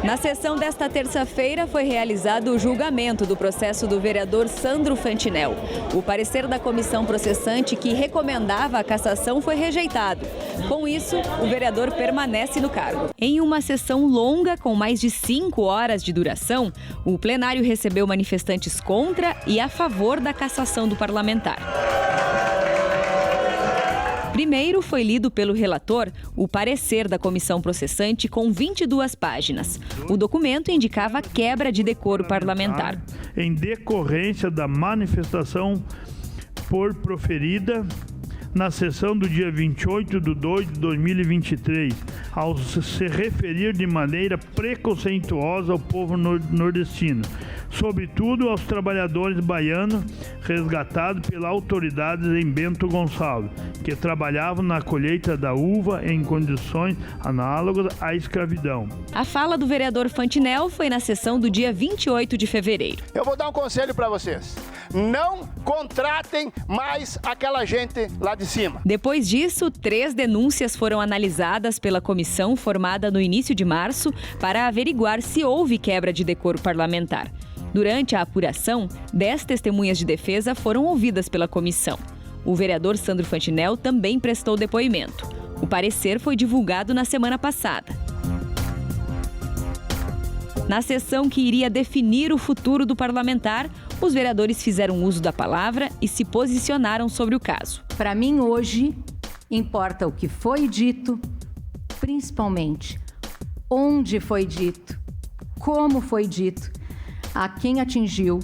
Na sessão desta terça-feira foi realizado o julgamento do processo do vereador Sandro Fantinel. O parecer da comissão processante que recomendava a cassação foi rejeitado. Com isso, o vereador permanece no cargo. Em uma sessão longa, com mais de 5 horas de duração, o plenário recebeu manifestantes contra e a favor da cassação do parlamentar. Primeiro foi lido pelo relator o parecer da comissão processante com 22 páginas. O documento indicava quebra de decoro parlamentar. Em decorrência da manifestação por proferida na sessão do dia 28/2/2023, ao se referir de maneira preconceituosa ao povo nordestino, sobretudo aos trabalhadores baianos resgatados pelas autoridades em Bento Gonçalves, que trabalhavam na colheita da uva em condições análogas à escravidão. A fala do vereador Fantinel foi na sessão do dia 28 de fevereiro. Eu vou dar um conselho para vocês. Não contratem mais aquela gente lá de cima. Depois disso, 3 denúncias foram analisadas pela comissão formada no início de março para averiguar se houve quebra de decoro parlamentar. Durante a apuração, 10 testemunhas de defesa foram ouvidas pela comissão. O vereador Sandro Fantinel também prestou depoimento. O parecer foi divulgado na semana passada. Na sessão que iria definir o futuro do parlamentar, os vereadores fizeram uso da palavra e se posicionaram sobre o caso. Para mim, hoje, importa o que foi dito, principalmente onde foi dito, como foi dito, a quem atingiu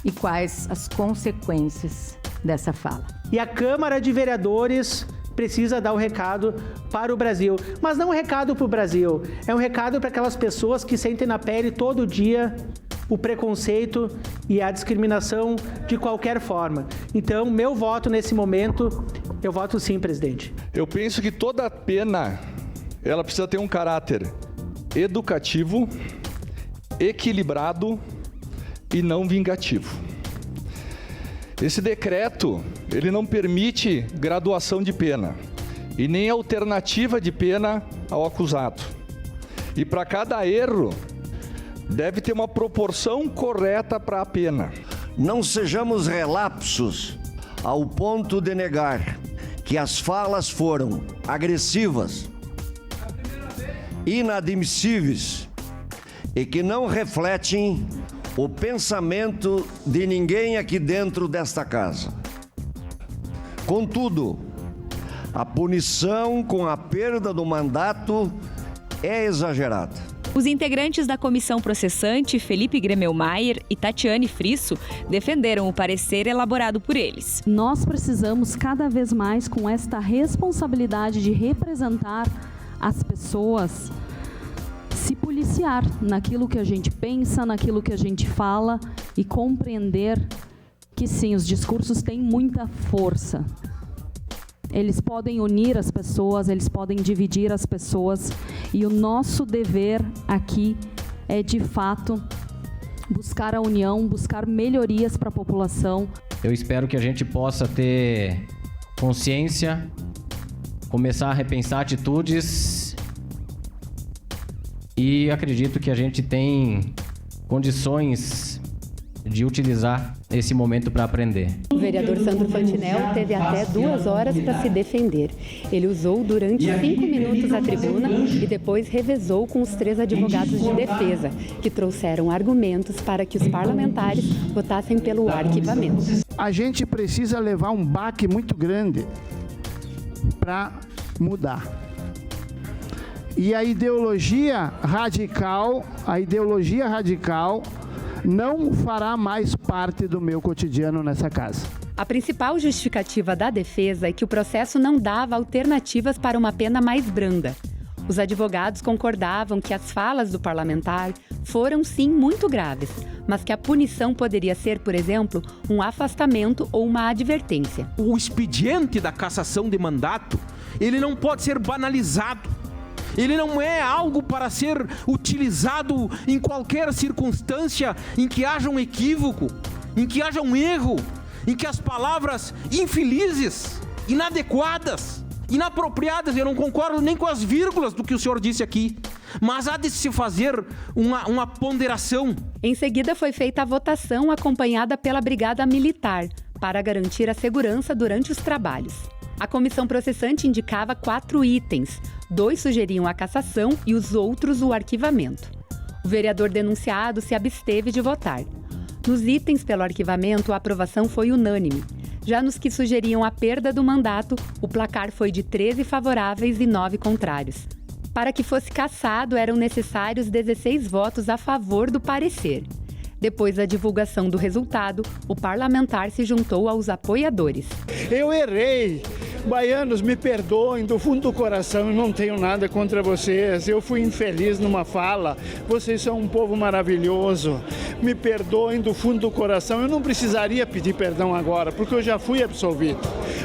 e quais as consequências dessa fala. E a Câmara de Vereadores precisa dar um recado para o Brasil. Mas não um recado para o Brasil, é um recado para aquelas pessoas que sentem na pele todo dia o preconceito e a discriminação de qualquer forma. Então, meu voto nesse momento, eu voto sim, presidente. Eu penso que toda pena, ela precisa ter um caráter educativo, equilibrado e não vingativo. Esse decreto, ele não permite graduação de pena e nem alternativa de pena ao acusado. E para cada erro, deve ter uma proporção correta para a pena. Não sejamos relapsos ao ponto de negar que as falas foram agressivas, inadmissíveis e que não refletem o pensamento de ninguém aqui dentro desta casa. Contudo, a punição com a perda do mandato é exagerada. Os integrantes da comissão processante, Felipe Gremelmaier e Tatiane Frisso, defenderam o parecer elaborado por eles. Nós precisamos cada vez mais, com esta responsabilidade de representar as pessoas, se policiar naquilo que a gente pensa, naquilo que a gente fala e compreender que sim, os discursos têm muita força. Eles podem unir as pessoas, eles podem dividir as pessoas e o nosso dever aqui é, de fato, buscar a união, buscar melhorias para a população. Eu espero que a gente possa ter consciência, começar a repensar atitudes e acredito que a gente tem condições de utilizar esse momento para aprender. O vereador Sandro Fantinel teve até 2 horas para se defender. Ele usou durante 5 minutos a tribuna e depois revezou com os 3 advogados de defesa, que trouxeram argumentos para que os parlamentares votassem pelo arquivamento. A gente precisa levar um baque muito grande para mudar. E a ideologia radical não fará mais parte do meu cotidiano nessa casa. A principal justificativa da defesa é que o processo não dava alternativas para uma pena mais branda. Os advogados concordavam que as falas do parlamentar foram sim muito graves, mas que a punição poderia ser, por exemplo, um afastamento ou uma advertência. O expediente da cassação de mandato, ele não pode ser banalizado. Ele não é algo para ser utilizado em qualquer circunstância em que haja um equívoco, em que haja um erro, em que as palavras infelizes, inadequadas, inapropriadas, eu não concordo nem com as vírgulas do que o senhor disse aqui. mas há de se fazer uma ponderação. Em seguida foi feita a votação acompanhada pela Brigada Militar para garantir a segurança durante os trabalhos. A comissão processante indicava 4 itens, 2 sugeriam a cassação e os outros o arquivamento. O vereador denunciado se absteve de votar. Nos itens pelo arquivamento, a aprovação foi unânime. Já nos que sugeriam a perda do mandato, o placar foi de 13 favoráveis e 9 contrários. Para que fosse cassado, eram necessários 16 votos a favor do parecer. Depois da divulgação do resultado, o parlamentar se juntou aos apoiadores. Eu errei. Baianos, me perdoem do fundo do coração, eu não tenho nada contra vocês. Eu fui infeliz numa fala. Vocês são um povo maravilhoso. Me perdoem do fundo do coração. Eu não precisaria pedir perdão agora, porque eu já fui absolvido.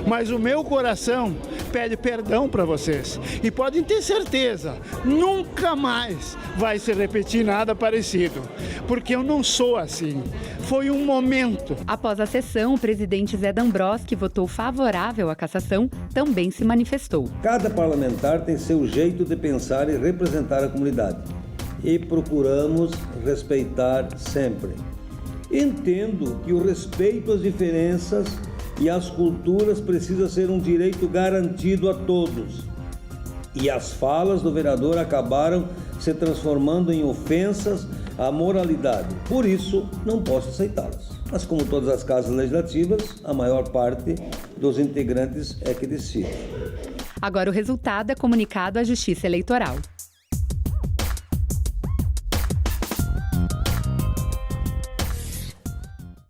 Mas o meu coração pede perdão para vocês. E podem ter certeza, nunca mais vai se repetir nada parecido. Porque eu não sou assim. Foi um momento. Após a sessão, o presidente Zé D'Ambroschi, que votou favorável à cassação, também se manifestou. Cada parlamentar tem seu jeito de pensar e representar a comunidade. E procuramos respeitar sempre. Entendo que o respeito às diferenças e às culturas precisa ser um direito garantido a todos. E as falas do vereador acabaram se transformando em ofensas à moralidade. Por isso, não posso aceitá-las. Mas como todas as casas legislativas, a maior parte dos integrantes é que decide. Agora o resultado é comunicado à Justiça Eleitoral.